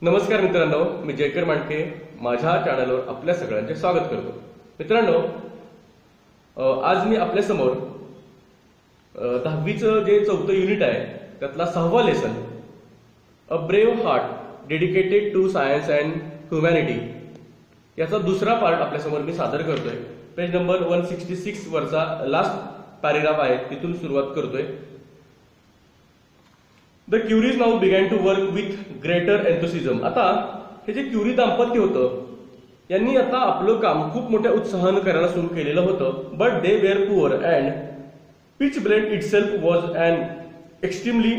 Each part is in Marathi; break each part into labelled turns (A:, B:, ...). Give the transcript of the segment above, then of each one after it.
A: नमस्कार मित्रांनो, मी जयकर मांडके माझ्या चॅनलवर आपल्या सगळ्यांचे स्वागत करतो. मित्रांनो, आज मी आपल्या समोर 10वीचं जे 4थं युनिट आहे त्यातला 6वा lesson a brave heart dedicated to science and humanity याचा दुसरा पार्ट आपल्या समोर मी सादर करतोय. पेज नंबर 166 वरचा लास्ट पॅरेग्राफ आहे, तिथून सुरुवात करतोय. The Curies now began to work with greater enthusiasm. आता हे जे क्युरी दाम्पत्य होतं यांनी आता आपलं काम खूप मोठ्या उत्साहानं करायला सुरू केलेलं होतं. But they were poor and pitchblende itself was an extremely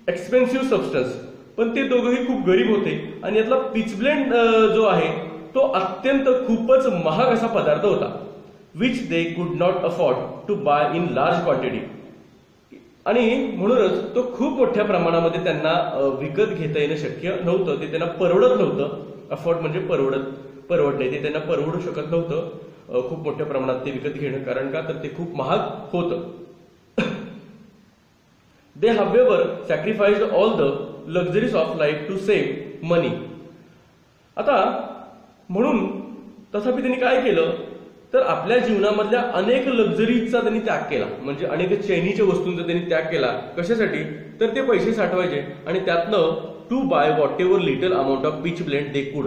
A: expensive substance. पण ते दोघंही खूप गरीब होते आणि यातला पिच ब्लेंड जो आहे तो अत्यंत खूपच महाग असा पदार्थ होता. Which they could not afford to buy in large quantity. आणि म्हणूनच तो खूप मोठ्या प्रमाणामध्ये त्यांना विकत घेता येणं शक्य नव्हतं. ते त्यांना परवडत नव्हतं. अफोर्ड म्हणजे परवडणे, ते त्यांना परवडू शकत नव्हतं खूप मोठ्या प्रमाणात ते विकत घेणं. कारण का तर ते खूप महाग होतं. They however sacrificed all the luxuries of life to save money. आता म्हणून तथापि त्यांनी काय केलं तर आपल्या जीवनामधल्या अनेक लक्झरीजचा त्यांनी त्याग केला. म्हणजे अनेक चैनीच्या वस्तूंचा त्यांनी त्याग केला. कशासाठी तर ते पैसे साठवायचे आणि त्यातनं to buy whatever little amount of pitchblende they could.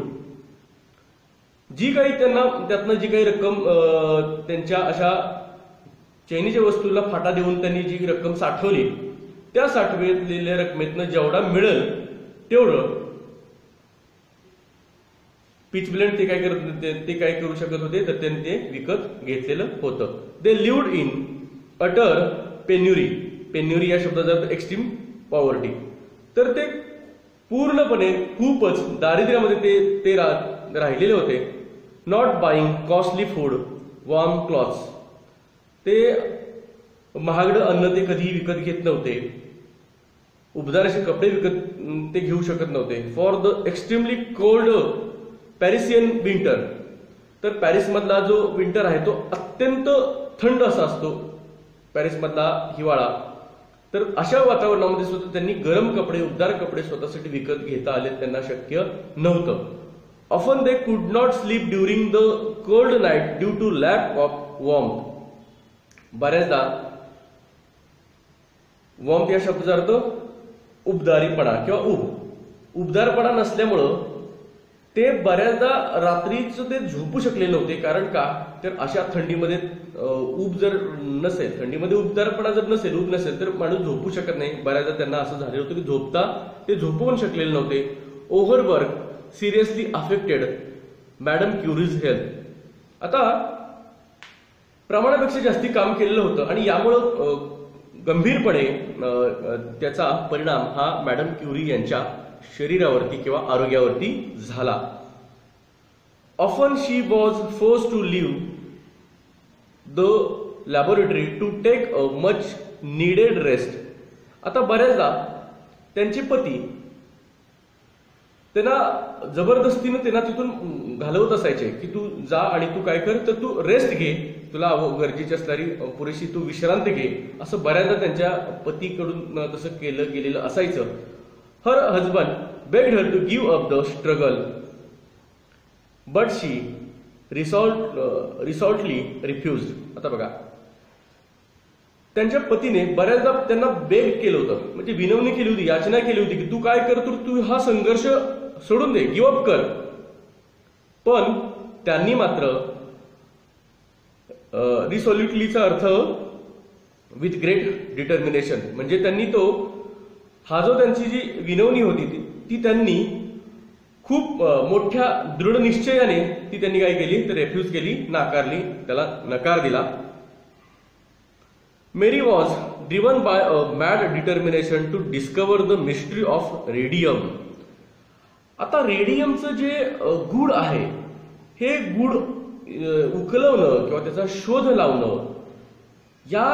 A: जी काही त्यांना त्यातनं जी काही रक्कम त्यांच्या अशा चैनीच्या वस्तूला फाटा देऊन त्यांनी जी रक्कम साठवली त्या साठवलेल्या रकमेतनं जेवढा मिळेल तेवढं पिच ब्लेंड ते काय करू शकत होते तर त्यांनी ते विकत घेतलेलं होतं. They lived in utter penury. Penury या शब्दाचा अर्थ एक्स्ट्रीम पॉवर्टी. तर ते पूर्णपणे खूपच दारिद्र्यामध्ये ते राहिलेले होते. Not buying costly food, warm clothes. ते महागडं अन्न ते कधीही विकत घेत नव्हते. उबदार असे कपडे विकत ते घेऊ शकत नव्हते. For the extremely cold Parisian winter. तर पॅरिसमधला जो विंटर आहे तो अत्यंत थंड असा असतो, पॅरिसमधला हिवाळा. तर अशा वातावरणामध्ये सुद्धा त्यांनी गरम कपडे, उबदार कपडे स्वतःसाठी विकत घेता आले त्यांना शक्य नव्हतं. Often they could not sleep during the cold night due to lack of warmth. बऱ्याचदा वॉर्मथ या शब्दाचा अर्थ उबदारीपणा किंवा उबदारपणा नसल्यामुळं ते बऱ्याचदा रात्रीचं ते झोपू शकले नव्हते. कारण का तर अशा थंडीमध्ये ऊब जर नसेल, थंडीमध्ये उबदारपणा जर नसेल, ऊब नसेल तर माणूस झोपू शकत नाही. बऱ्याचदा त्यांना असं झालेलं होतं की झोपता ते झोपू पण शकलेले नव्हते. Overwork seriously affected madam Curie's health. आता प्रमाणापेक्षा जास्ती काम केलेलं होतं आणि यामुळं गंभीरपणे त्याचा परिणाम हा मॅडम क्युरी यांच्या शरीरावरती किंवा आरोग्यावरती झाला. Often she was force to leave the laboratory to take a much needed rest. आता बऱ्याचदा त्यांचे पती त्यांना जबरदस्तीने त्यांना तिथून घालवत असायचे की तू जा आणि तू काय कर तर तू रेस्ट घे, तुला गरजेची असणारी पुरेशी तू विश्रांती घे. असं बऱ्याचदा त्यांच्या पतीकडून तसं केलं गेलेलं असायचं. Her husband begged her to give up the struggle, but she resolutely refused. आता बघा, त्यांच्या पतीने बऱ्याचदा त्यांना बेग केलं होतं, म्हणजे विनवणी केली होती, याचना केली होती की तू काय कर, तू हा संघर्ष सोडून दे, गिव्ह अप कर. पण त्यांनी मात्र रिसॉल्युटलीचा अर्थ विथ ग्रेट डिटर्मिनेशन, म्हणजे त्यांनी हा जो त्यांची जी विनवणी होती ती त्यांनी खूप मोठ्या दृढ निश्चयाने ती त्यांनी काय केली तर रेफ्यूज केली, नाकारली, त्याला नकार दिला. Marie was driven by a mad determination to discover the mystery of radium. आता रेडियमचं जे गूढ आहे हे गूढ उकलवणं किंवा त्याचा शोध लावणं या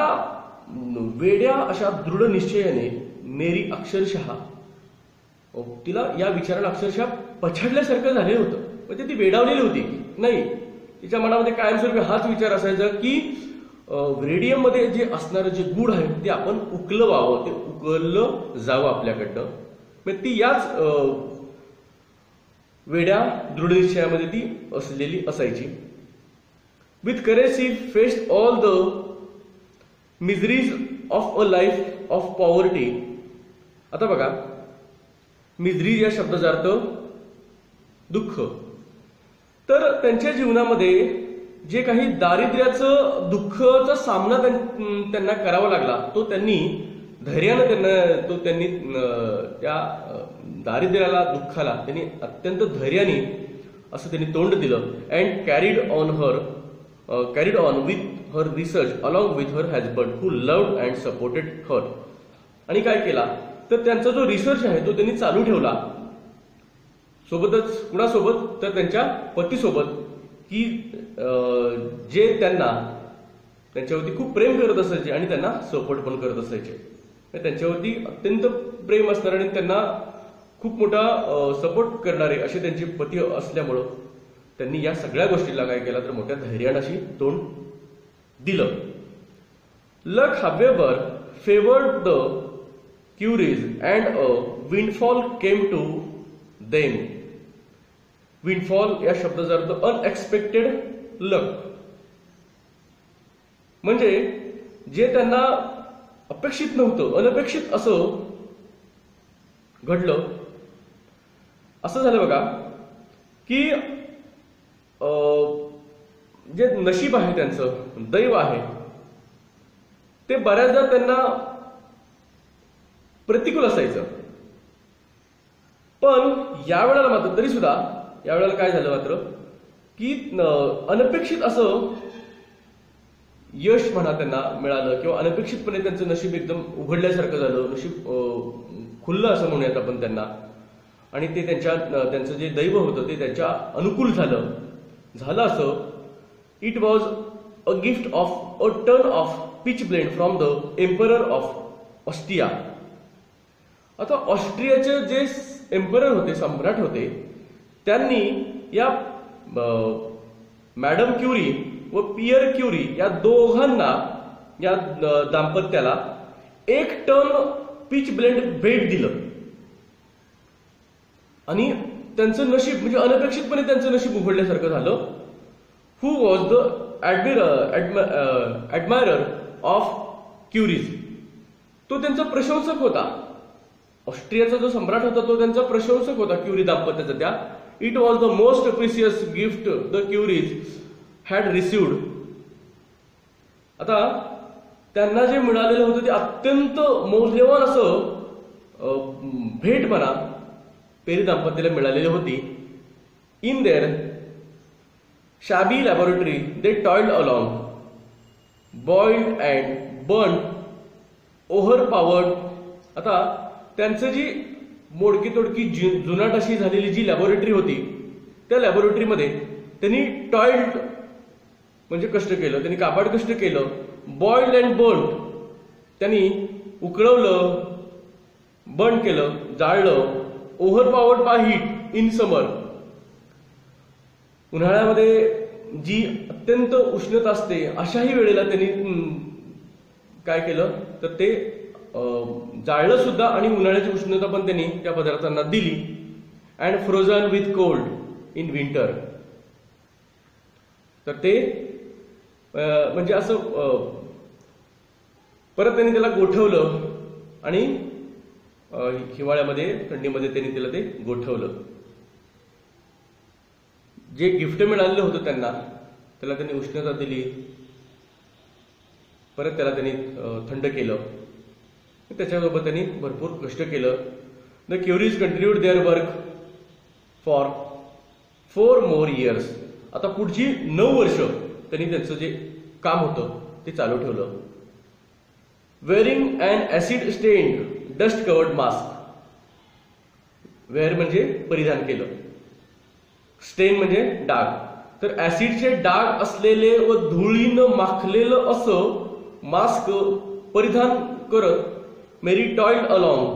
A: वेड्या अशा दृढ निश्चयाने मेरी अक्षरशः तिला या विचाराला अक्षरशः पछाडल्यासारखं झालेलं होतं. म्हणजे ती वेडावलेली होती नाही, तिच्या मनामध्ये कायमस्वरूपी हाच विचार असायचा की रेडियम मध्ये जे असणारं जे गूढ आहे ते आपण उकलवावं, ते उकललं जावं आपल्याकडनं. ती याच वेड्या दृढनिश्चयामध्ये ती असलेली असायची. With courage she faced all the miseries of a life of poverty. आता बघा, मिझरी या शब्दाचा अर्थ दुःख. तर त्यांच्या जीवनामध्ये जे काही दारिद्र्याचं दुःखाचा सामना त्यांना करावा लागला, तो त्यांनी धैर्यानं त्यांनी त्या दारिद्र्याला, दुःखाला त्यांनी अत्यंत धैर्याने असं त्यांनी तोंड दिलं. And carried on with her research along with her husband who loved and supported her. आणि काय केला तर त्यांचा जो रिसर्च आहे तो त्यांनी चालू ठेवला. सोबतच कुणासोबत तर त्यांच्या पतीसोबत, की जे त्यांच्यावरती खूप प्रेम करत असायचे आणि त्यांना सपोर्ट पण करत असायचे. त्यांच्यावरती अत्यंत प्रेम असणारे आणि त्यांना खूप मोठा सपोर्ट करणारे असे त्यांचे पती असल्यामुळं त्यांनी या सगळ्या गोष्टीला काय केला तर मोठ्या धैर्यानं अशी तोंड दिलं. Luck however favoured the Curies and a windfall came to them. Windfall या शब्दाचा अर्थ अनएक्सपेक्टेड लक, म्हणजे जे त्यांना अपेक्षित नव्हतं, अनपेक्षित असं घडलं. असं झालं बघा की जे नशीब आहे, त्यांचं दैव आहे, ते बऱ्याचदा त्यांना प्रतिकूल असायचं. पण यावेळेला मात्र, तरी सुद्धा यावेळेला काय झालं मात्र की अनपेक्षित असं यश म्हणा त्यांना मिळालं, किंवा अनपेक्षितपणे त्यांचं नशीब एकदम उघडल्यासारखं झालं, नशीब खुललं असं म्हणूयात आपण त्यांना. आणि ते त्यांचं जे दैव होतं ते त्यांच्या अनुकूल झालं असं. It was a gift of a ton of pitchblende from the emperor of Austria. आता ऑस्ट्रियाचे जे एम्परर होते, सम्राट होते, त्यांनी या मॅडम क्युरी व पियर क्युरी या दोघांना, या दाम्पत्याला 1 टन पीच ब्लेंड भेट दिलं. आणि त्यांचं नशीब म्हणजे अनपेक्षितपणे त्यांचं नशीब उघडल्यासारखं झालं. हु वॉज द ॲडमायरर ऑफ क्युरीज. तो त्यांचा प्रशंसक होता. ऑस्ट्रियाचा जो सम्राट होता तो त्यांचा प्रशंसक होता क्युरी दाम्पत्याचा. त्या it was the most precious gift the queries had received. आता त्यांना जे मिळालेलं होतं ते अत्यंत मौल्यवान असं भेट म्हणा पेरी दाम्पत्याला मिळालेली होती. In their shabby laboratory they toiled along, boiled and burnt, overpowered. आता त्यांचं जी मोडकी तोडकी जुनाट अशी झालेली जी लॅबोरेटरी होती, त्या लॅबोरेटरीमध्ये त्यांनी टॉइल्ड म्हणजे कष्ट केलं, त्यांनी काबाड कष्ट केलं. बॉइल्ड अँड बर्न्ड, त्यांनी उकळवलं, बर्न केलं, जाळलं. ओव्हरपॉवर्ड बाय हीट इन समर, उन्हाळ्यामध्ये जी अत्यंत उष्णता असते अशाही वेळेला त्यांनी काय केलं तर ते जाळलं सुद्धा आणि उन्हाळ्याची उष्णता पण त्यांनी त्या पदार्थांना दिली. And frozen with cold in winter. तर ते म्हणजे असं परत त्यांनी त्याला गोठवलं आणि हिवाळ्यामध्ये, थंडीमध्ये त्यांनी त्याला ते गोठवलं. जे गिफ्ट मिळालेलं होतं त्यांना, त्याला त्यांनी उष्णता दिली, परत त्याला त्यांनी थंड केलं. त्याच्यासोबत त्यांनी भरपूर कष्ट केलं. The queries continued their work for 4 more years. आता पुढची 9 वर्ष त्यांनी त्यांचं जे काम होतं ते चालू ठेवलं. Wearing and acid stained dust covered mask. Wear म्हणजे परिधान केलं, स्टेन म्हणजे डाग. तर ऍसिडचे डाग असलेले व धुळीनं माखलेलं असं मास्क परिधान करत मेरी टॉइल्ड अलॉंग.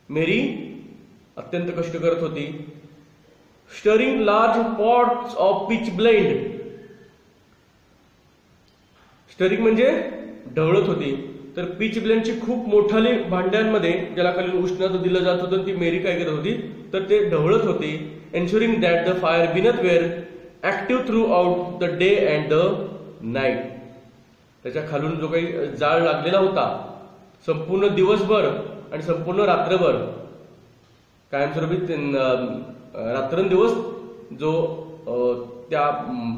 A: मेरी अत्यंत कष्ट करत होती. Stirring large pots of pitchblende. Stirring म्हणजे ढवळत होती. तर पीच ब्लेंडची खूप मोठाली भांड्यांमध्ये, ज्याला खाली उष्णता दिलं जात होतं, ती मेरी काय करत होती तर ते ढवळत होती. ensuring that the fire beneath were active throughout the day and the night. त्याच्या खालून जो काही जाळ लागलेला होता संपूर्ण दिवसभर आणि संपूर्ण रात्रभर कायमस्वरूपी रात्रंदिवस जो त्या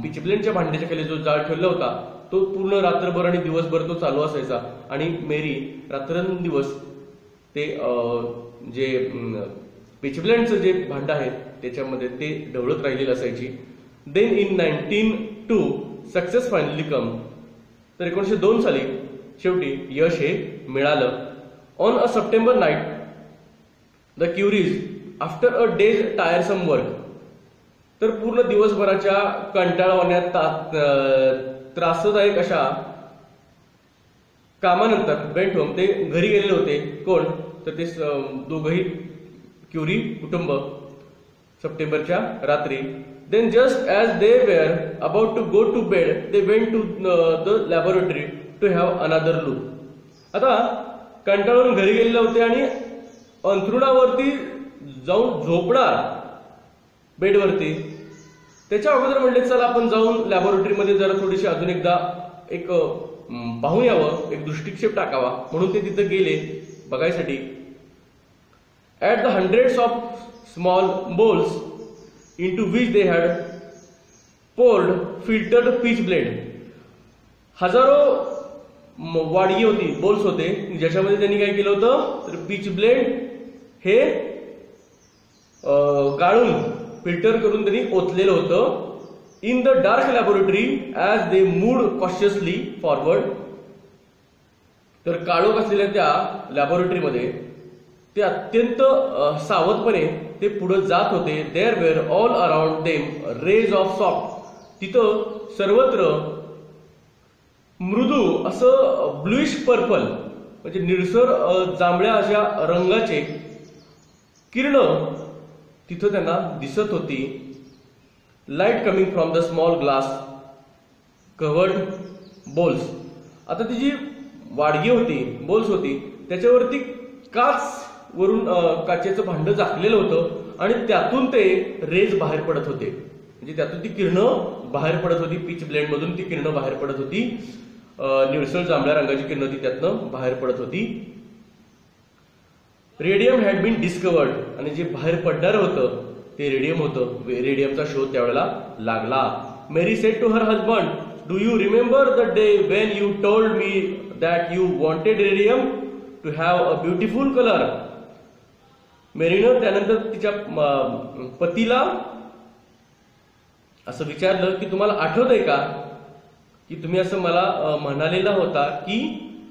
A: पिचब्लेंडच्या भांड्याच्या खाली जो जाळ ठेवला होता तो पूर्ण रात्रभर आणि दिवसभर तो चालू असायचा आणि मेरी रात्रंदिवस ते जे पिचब्लेंडचं जे भांडं आहे त्याच्यामध्ये ते ढवळत राहिलेलं असायची. देन इन 1902 सक्सेस फायनली कम. तर 1902 साली शेवटी यश हे मिळालं. On a September night the queries after a days टायरसम work. तर पूर्ण दिवसभराच्या कंटाळवाण्यात त्रासदायक अशा कामानंतर वेंट होम ते घरी गेलेले होते. कोण तर ते दोघही क्युरी कुटुंब सप्टेंबरच्या रात्री. Then just as they were about to go to bed they went to the laboratory to have another look. आता कंटाळून घरी गेलेले होते आणि अंथरुणावरती जाऊन झोपणार बेडवरती त्याच्या अगोदर म्हणले चला आपण जाऊन लॅबोरेटरीमध्ये जरा थोडीशी अजून एकदा एक पाहून यावं, एक दृष्टिक्षेप टाकावा म्हणून ते तिथे गेले बघायसाठी. At the hundreds of small bowls into which they had poured filtered peach blend. हजारो वाडगी होती, बोल्स होते ज्याच्यामध्ये त्यांनी काय केलं होतं तर पीच ब्लेंड हे गाळून फिल्टर करून त्यांनी ओतलेलं होतं. In the dark laboratory as they moved cautiously forward. तर काळोख असलेल्या त्या लॅबोरेटरीमध्ये ते अत्यंत सावधपणे ते पुढे जात होते. There were all around them rays of soft. तिथं सर्वत्र मृदू असं ब्लूइश पर्पल म्हणजे निळसर जांभळ्या अशा रंगाचे किरण तिथं त्यांना दिसत होती. Light coming from the small glass covered bowls. आता ती जी वाडगी होती, बोल्स होती त्याच्यावरती काच वरून काचेचं भांडं झाकलेलं होतं आणि त्यातून ते रेज बाहेर पडत होते. म्हणजे त्यातून ती किरणं बाहेर पडत होती. पीच ब्लेंड मधून ती किरणं बाहेर पडत होती. निळसळ जांभळ्या रंगाची किरणं ती त्यातनं बाहेर पडत होती. Radium had been discovered. आणि जे बाहेर पडणार होतं ते रेडियम होतं. रेडियमचा शोध त्यावेळेला लागला. Marie said to her husband, do you remember the day when you told me that you wanted radium to have a beautiful colour. मेरीनं त्यानंतर तिच्या पतीला असं विचारलं की तुम्हाला आठवतंय का की तुम्ही असं मला म्हणालेला होता की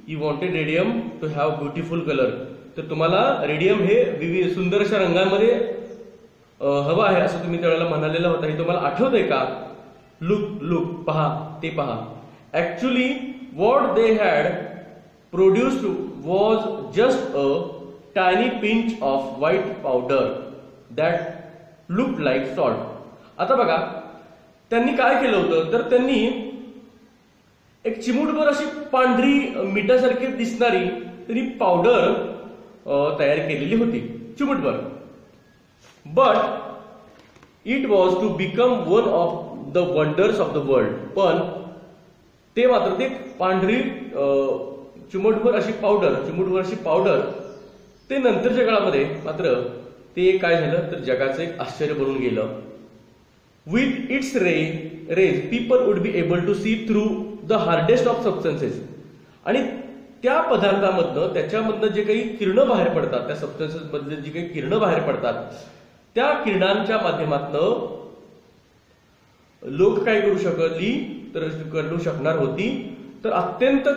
A: you wanted radium to have beautiful colour. तर तुम्हाला रेडियम हे विविध सुंदर अशा रंगांमध्ये हवं आहे असं तुम्ही त्यावेळेला म्हणालेला होता. हे तुम्हाला आठवतंय का. लुक लुक पहा, ते पहा. Actually what they had produced was just a tiny pinch of white powder that looked like salt. आता बघा त्यांनी काय केलं होतं तर त्यांनी एक चिमूटभर अशी पांढरी मिठासारखी दिसणारी त्यांनी पावडर तयार केलेली होती, चिमूटभर. But it was to become one of the wonders of the world. पण ते मात्र ते पांढरी चिमूटभर अशी पावडर ते नंतरच्या काळामध्ये मात्र ते काय झालं तर जगाचं एक आश्चर्य बनून गेलं. With its rays people would be able to see through the hardest of substances. आणि त्या पदार्थामधनं त्याच्यामधनं जे काही किरणं बाहेर पडतात, त्या सबस्टन्सेस मधले जी काही किरणं बाहेर पडतात त्या किरणांच्या माध्यमातनं लोक काय करू शकणार होती तर अत्यंत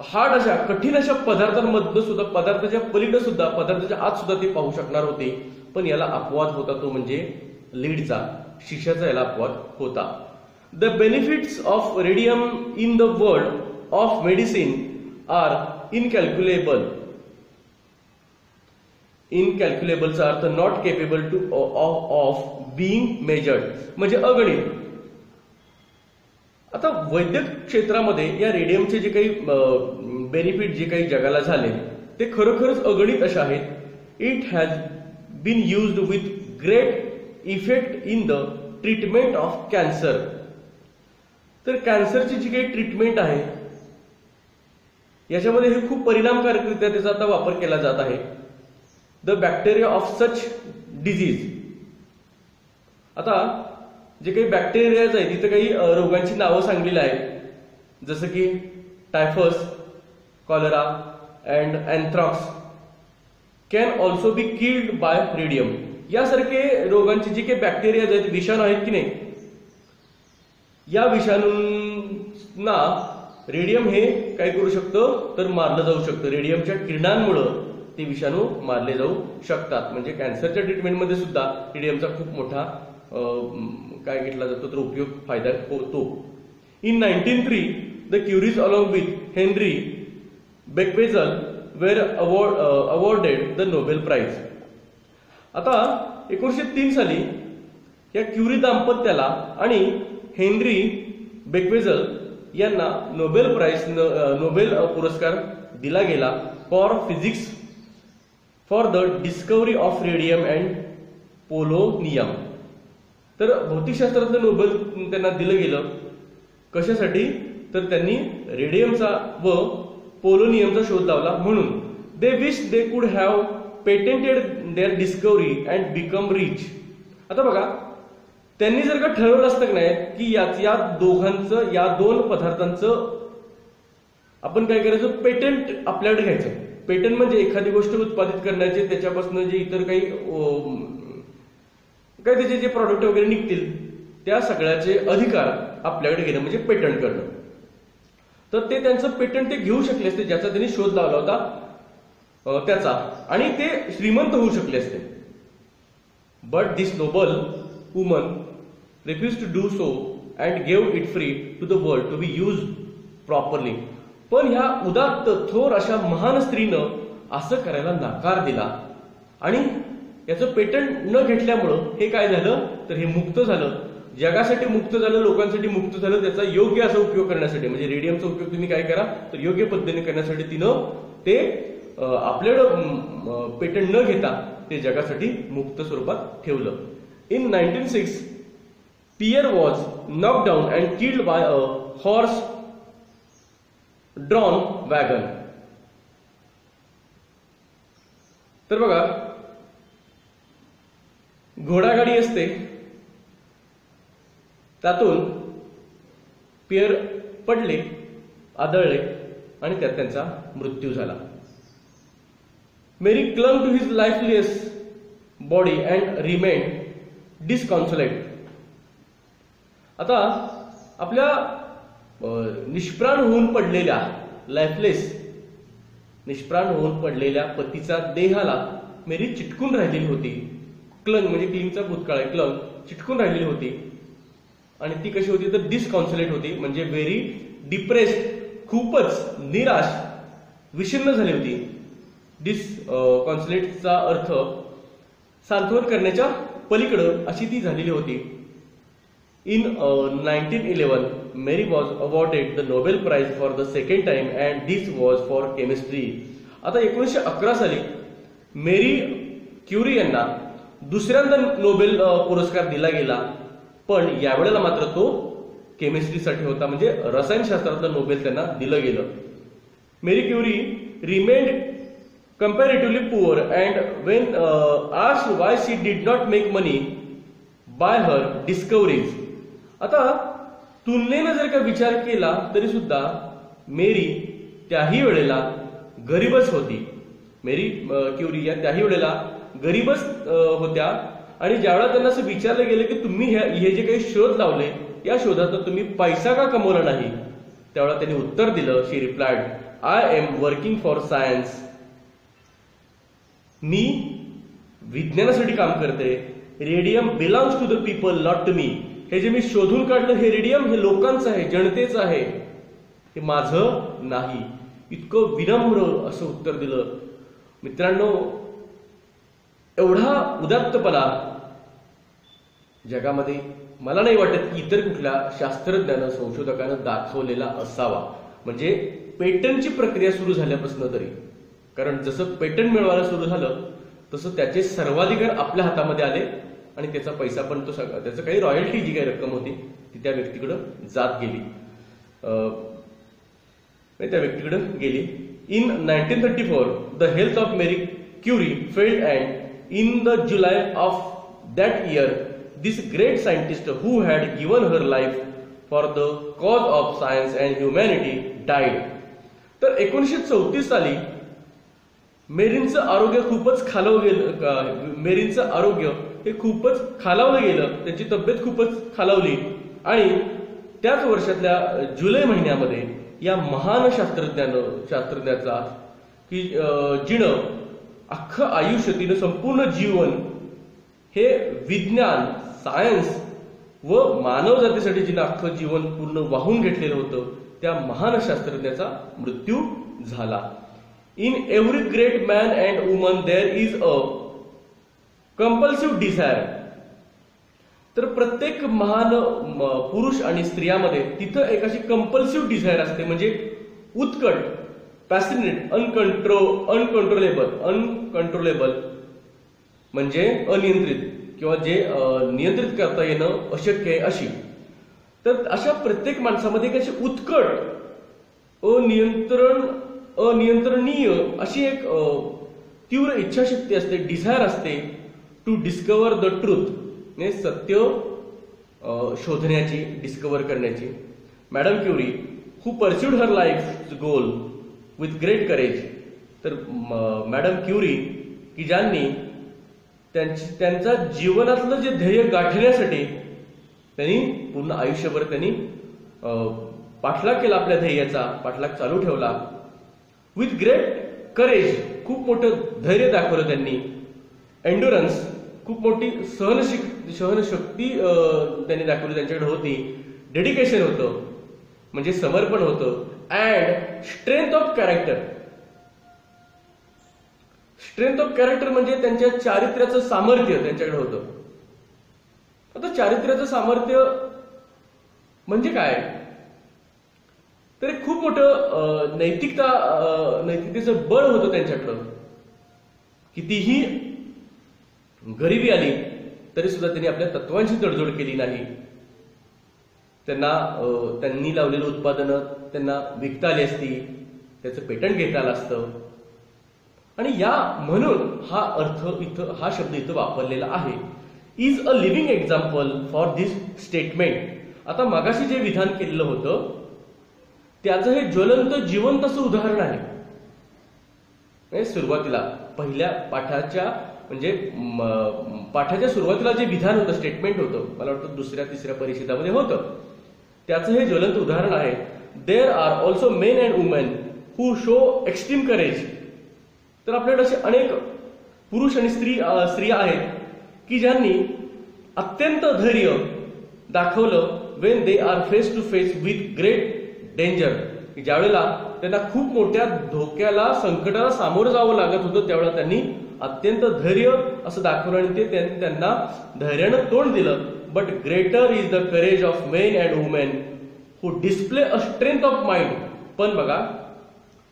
A: हार्ड अशा कठीण अशा पदार्थांमधनं सुद्धा, पदार्थाच्या पलीकडे सुद्धा, पदार्थाच्या आत सुद्धा ते पाहू शकणार होते. पण याला अपवाद होता तो म्हणजे लीडचा, शिशाचा याला अपवाद होता. The benefits of radium in the world of medicine are incalculable. इनकॅल्क्युलेबलचा अर्थ not capable to of being measured म्हणजे अगणित. आता वैद्यक क्षेत्रामध्ये या रेडियमचे जे काही बेनिफिट जे काही जगाला झाले ते खरोखरच अगणित असे आहेत. It has been used with great effect in the treatment of cancer. तर कॅन्सरची जी काही ट्रीटमेंट आहे याच्यामध्ये हे खूप परिणामकारकरित्या त्याचा आता वापर केला जात आहे. The bacteria of such disease. आता जे काही बॅक्टेरियाज आहेत तिथे काही रोगांची नावं सांगलेली आहेत, जसं की typhus, cholera and anthrax can also be killed by radium. यासारखे रोगांची जी काही बॅक्टेरियाज आहेत, विषाणू आहेत की नाही, या विषाणूंना रेडियम हे काय करू शकतं तर मारलं जाऊ शकतं. रेडियमच्या किरणांमुळं ते विषाणू मारले जाऊ शकतात. म्हणजे कॅन्सरच्या ट्रीटमेंटमध्ये सुद्धा रेडियमचा खूप मोठा काय घेतला जातो तर उपयोग फायदा होतो. In 1903 the Curies along with Henri Becquerel were awarded the Nobel prize. आता 1903 साली या क्युरी दाम्पत्याला आणि हेनरी बेकवेझल यांना नोबेल पुरस्कार दिला गेला for physics for the discovery of radium and polonium. तर भौतिकशास्त्रातलं नोबेल त्यांना दिलं गेलं. कशासाठी तर त्यांनी रेडियमचा व पोलोनियमचा शोध लावला म्हणून. दे wish they could have patented their discovery and become rich. आता बघा, त्यांनी जर का ठरवलं असतं की नाही की या दोघांचं, या दोन पदार्थांचं आपण काय करायचं, पेटंट आपल्याकडे घ्यायचं. पेटंट म्हणजे एखादी गोष्ट उत्पादित करण्याचे, त्याच्यापासून जे इतर काही काय त्याचे जे प्रॉडक्ट वगैरे निघतील त्या सगळ्याचे अधिकार आपल्याकडे घेणं म्हणजे पेटंट करणं. तर ते त्यांचं पेटंट ते घेऊ शकले असते ज्याचा त्यांनी शोध लावला होता त्याचा, आणि ते श्रीमंत होऊ शकले असते. But this Nobel woman refused to do so and gave it free to the world to be used properly. पण ह्या उदात्त थोर अशा महान स्त्रीनं असं करायला नकार दिला आणि याचं पेटंट न घेतल्यामुळं हे काय झालं तर हे मुक्त झालं, जगासाठी मुक्त झालं, लोकांसाठी मुक्त झालं. त्याचा योग्य असा उपयोग करण्यासाठी, म्हणजे रेडियमचा उपयोग तुम्ही काय करा तर योग्य पद्धतीने करण्यासाठी तिनं ते आपल्याकडं पेटंट न घेता ते जगासाठी मुक्त स्वरूपात ठेवलं. In 1906, Pierre was knocked down and killed by a horse-drawn wagon. तर बघा, घोडागाडी असते त्यातून पियर पडले, आदळले आणि त्यात त्यांचा मृत्यू झाला. मेरी clung to his lifeless body and remained डिस्कॉन्सोलेट. आता आपल्या निष्प्राण होऊन पडलेल्या, लाईफलेस निष्प्राण होऊन पडलेल्या पतीचा देहाला मेरी चिटकून राहिलेली होती. क्लंग म्हणजे क्लिंगचा भूतकाळ आहे, क्लंग चिटकून राहिलेली होती. आणि ती कशी होती तर डिस्कॉन्सोलेट होती, म्हणजे व्हेरी डिप्रेस्ड, खूपच निराश, विषण्ण झाली होती. डिस्कॉन्सोलेटचा अर्थ सांत्वन करण्याच्या पलीकडं अशी ती झालेली होती. In 1911 Marie was awarded the Nobel prize for the second time and this was for chemistry. आता 1911 साली मेरी क्युरी यांना दुसऱ्यांदा नोबेल पुरस्कार दिला गेला, पण यावेळेला मात्र तो केमिस्ट्रीसाठी होता, म्हणजे रसायनशास्त्रातलं नोबेल त्यांना दिलं गेलं. Marie Curie remained comparatively poor and when asked why she did not make money by her discoveries. आता तुलनेनं जर का विचार केला तरी सुद्धा मेरी त्याही वेळेला गरीबच होती. मेरी क्युरी या त्याही वेळेला गरीबच होत्या. आणि ज्यावेळेला त्यांना असं विचारलं गेलं की तुम्ही हे जे काही शोध लावले या शोधात तुम्ही पैसा का कमवला नाही, त्यावेळेला त्यांनी उत्तर दिलं. She replied, I am working for science. मी विज्ञानासाठी काम करते. Radium belongs to the people not to me. हे जे मी शोधून काढलं हे रेडियम हे लोकांचं आहे, जनतेचं आहे, हे माझं नाही. इतकं विनम्र असं उत्तर दिलं. मित्रांनो, एवढा उदात्तपणा जगामध्ये मला नाही वाटत की इतर कुठल्या शास्त्रज्ञानं, संशोधकानं दाखवलेला असावा. म्हणजे पेटंटची प्रक्रिया सुरू झाल्यापासून तरी, कारण जसं पेटंट मिळवायला सुरू झालं तसं त्याचे सर्वाधिकार आपल्या हातामध्ये आले आणि त्याचा पैसा पण तो सगळा, त्याचं काही रॉयल्टी जी काही रक्कम होती ती त्या व्यक्तीकडे जात गेली, त्या व्यक्तीकडे गेली. In 1934 the health of Marie Curie failed and in the July of that year this great scientist who had given her life for the cause of science and humanity died. तर 1934 साली मेरींचं आरोग्य खूपच मेरींचं आरोग्य हे खूपच खालावलं गेलं, त्यांची तब्येत खूपच खालावली आणि त्याच वर्षातल्या जुलै महिन्यामध्ये या महान शास्त्रज्ञाचा की जिनं अख्खं आयुष्य, तिनं संपूर्ण जीवन हे विज्ञान, सायन्स व मानव जातीसाठी जिनं अख्खं जीवन पूर्ण वाहून घेतलेलं होतं, त्या महान शास्त्रज्ञाचा मृत्यू झाला. In every great man and woman there is a compulsive desire. तर प्रत्येक महान पुरुष आणि स्त्रियामध्ये तिथं एक अशी कंपल्सिव्ह डिझायर असते, म्हणजे उत्कट, पॅसिनेट, अनकंट्रोलेबल म्हणजे अनियंत्रित किंवा जे नियंत्रित करता येणं अशक्य आहे अशी. तर अशा प्रत्येक माणसामध्ये एक अशी उत्कट, अनियंत्रणीय अशी एक तीव्र इच्छाशक्ती असते, डिझायर असते टू डिस्कवर द ट्रूथ, म्हणजे सत्य शोधण्याची, डिस्कवर करण्याची. Madam Curie who pursued her life goal with great courage. तर मॅडम क्युरी की ज्यांनी त्यांचा जीवनातलं जे ध्येय गाठण्यासाठी त्यांनी पूर्ण आयुष्यभर त्यांनी पाठलाग केला, आपल्या ध्येयाचा पाठलाग चालू ठेवला. विथ ग्रेट करेज, खूप मोठं धैर्य दाखवलं त्यांनी. एन्ड्युरन्स, खूप मोठी सहनशक्ती त्यांनी दाखवली, त्यांच्याकडे होती. डेडिकेशन होतं, म्हणजे समर्पण होतं. And strength of character. Strength of character म्हणजे त्यांच्या चारित्र्याचं सामर्थ्य त्यांच्याकडे होतं. आता चारित्र्याचं सामर्थ्य म्हणजे काय, तर खूप मोठं नैतिकतेचं बळ होतं त्यांच्याकडं. कितीही गरिबी आली तरी सुद्धा त्यांनी आपल्या तत्वांची तडजोड केली नाही. त्यांनी लावलेलं उत्पादनं त्यांना विकता आली असती, त्याचं पेटंट घेता आलं असतं. आणि म्हणून हा शब्द इथं वापरलेला आहे. Is a living example for this statement. आता मागाशी जे विधान केलेलं होतं त्याचं हे ज्वलंत जिवंत असं उदाहरण आहे. सुरुवातीला पहिल्या पाठाच्या म्हणजे पाठाच्या सुरुवातीला जे विधान होतं, स्टेटमेंट होतं, मला वाटतं दुसऱ्या तिसऱ्या परिच्छेदामध्ये होतं, त्याचं हे ज्वलंत उदाहरण आहे. There are also men and women who show extreme courage. तर आपल्याकडे असे अनेक पुरुष आणि स्त्रिया आहेत की ज्यांनी अत्यंत धैर्य दाखवलं when they are face to face with great danger. ज्यावेळेला त्यांना खूप मोठ्या धोक्याला, संकटाला सामोरं जावं लागत होतं, त्यावेळेला त्यांनी अत्यंत धैर्य असं दाखवलं आणि त्यांना धैर्यानं तोंड दिलं. But greater is the courage of main and women who display a strength of mind. पण बघा,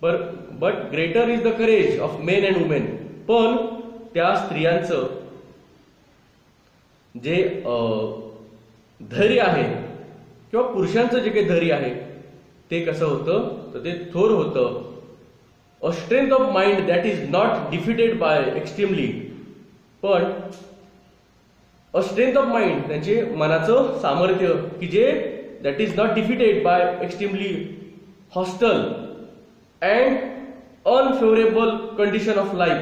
A: but greater is the courage of main and women, पण त्या स्त्रियांचं जे धैर्य आहे किंवा पुरुषांचं जे काही धैर्य आहे ते कसं होतं, तर ते थोर होतं. A strength of mind that is not defeated by extremely. पण अ स्ट्रेंथ ऑफ माइंड, त्यांचे मनाचं सामर्थ्य की जे that is not defeated by extremely hostile and unfavourable condition of life.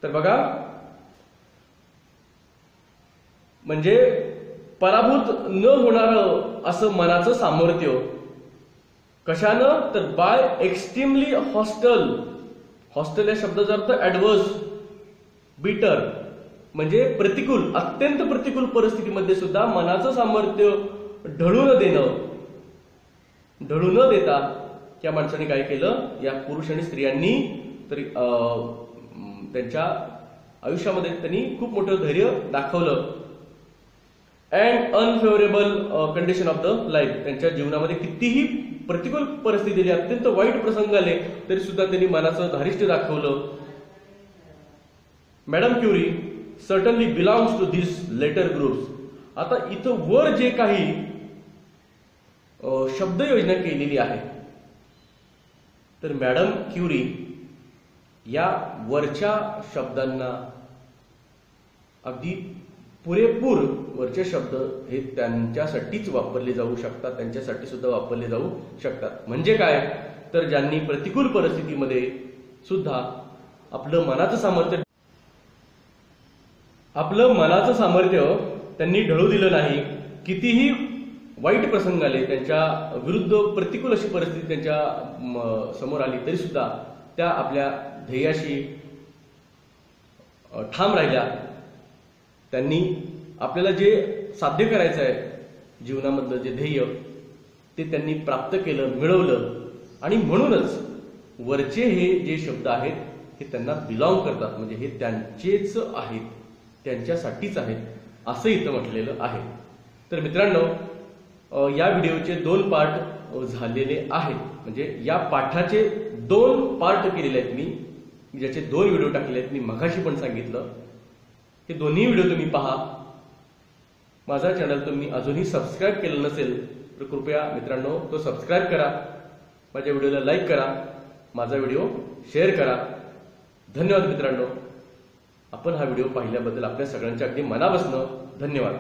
A: तर बघा, म्हणजे पराभूत न होणारं असं मनाचं सामर्थ्य. कशानं, तर बाय एक्स्ट्रीमली हॉस्टल. हॉस्टल या शब्दाचा अर्थ ऍडवर्स, बिटर, म्हणजे प्रतिकूल, अत्यंत प्रतिकूल परिस्थितीमध्ये सुद्धा मनाचं सामर्थ्य ढळू न देता त्या माणसाने काय केलं, या पुरुष आणि स्त्रियांनी तरी त्यांच्या आयुष्यामध्ये त्यांनी खूप मोठं धैर्य दाखवलं. And unfavourable condition of the life. त्यांच्या जीवनामध्ये कितीही प्रतिकूल परिस्थिती आली, अत्यंत वाईट प्रसंग आले, तरी सुद्धा त्यांनी मनाचं धारिष्ट्य दाखवलं. Madam Curie certainly belongs to this latter groups. आता इथं वर जे काही शब्द योजना केलेली आहे, तर मॅडम क्युरी या वरच्या शब्दांना अगदी पुरेपूर वरचे शब्द हे त्यांच्यासाठीच वापरले जाऊ शकतात, त्यांच्यासाठी सुद्धा वापरले जाऊ शकतात. म्हणजे काय, तर ज्यांनी प्रतिकूल परिस्थितीमध्ये सुद्धा आपलं मनाचं सामर्थ्य त्यांनी ढळू दिलं नाही. कितीही वाईट प्रसंग आले, त्यांच्या विरुद्ध प्रतिकूल अशी परिस्थिती त्यांच्या समोर आली, तरी सुद्धा त्या आपल्या ध्येयाशी ठाम राहिल्या. त्यांनी आपल्याला जे साध्य करायचं आहे जीवनामधलं जे ध्येय, ते त्यांनी प्राप्त केलं, मिळवलं. आणि म्हणूनच वरचे हे जे शब्द आहेत हे त्यांना बिलॉंग करतात, म्हणजे हे त्यांचेच आहेत, त्यांच्यासाठीच आहेत, असं इथं म्हटलेलं आहे. तर मित्रांनो, या व्हिडिओचे 2 पार्ट झालेले आहेत. म्हणजे या पाठाचे 2 पार्ट केलेले आहेत मी, ज्याचे 2 व्हिडिओ टाकलेले आहेत. मी मगाशी पण सांगितलं, हे दोन्ही व्हिडिओ तुम्ही पहा. माझा चॅनल तुम्ही अजूनही सबस्क्राईब केलं नसेल तर कृपया मित्रांनो तो सबस्क्राईब करा, माझ्या व्हिडिओला लाईक करा, माझा व्हिडिओ शेअर करा. धन्यवाद मित्रांनो. आपण हा व्हिडिओ पाहिल्याबद्दल आपल्या सगळ्यांच्या अगदी मनापासून धन्यवाद.